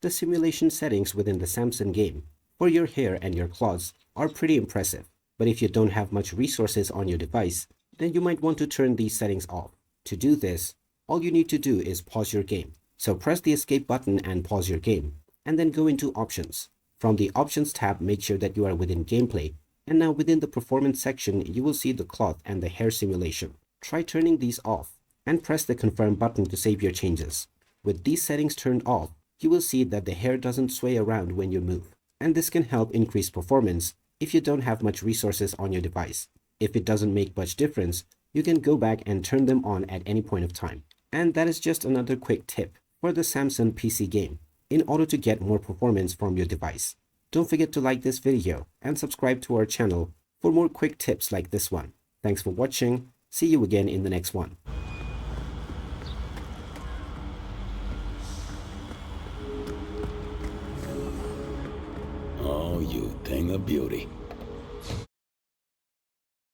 The simulation settings within the Samson game for your hair and your claws are pretty impressive. But if you don't have much resources on your device, then you might want to turn these settings off. To do this, all you need to do is pause your game. So press the escape button and pause your game, and then go into options. From the options tab, make sure that you are within gameplay, and now within the performance section, you will see the cloth and the hair simulation. Try turning these off, and press the confirm button to save your changes. With these settings turned off, you will see that the hair doesn't sway around when you move, and this can help increase performance if you don't have much resources on your device. If it doesn't make much difference, you can go back and turn them on at any point of time. And that is just another quick tip for the Samson PC game in order to get more performance from your device. Don't forget to like this video and subscribe to our channel for more quick tips like this one. Thanks for watching. See you again in the next one. Oh, you thing of beauty.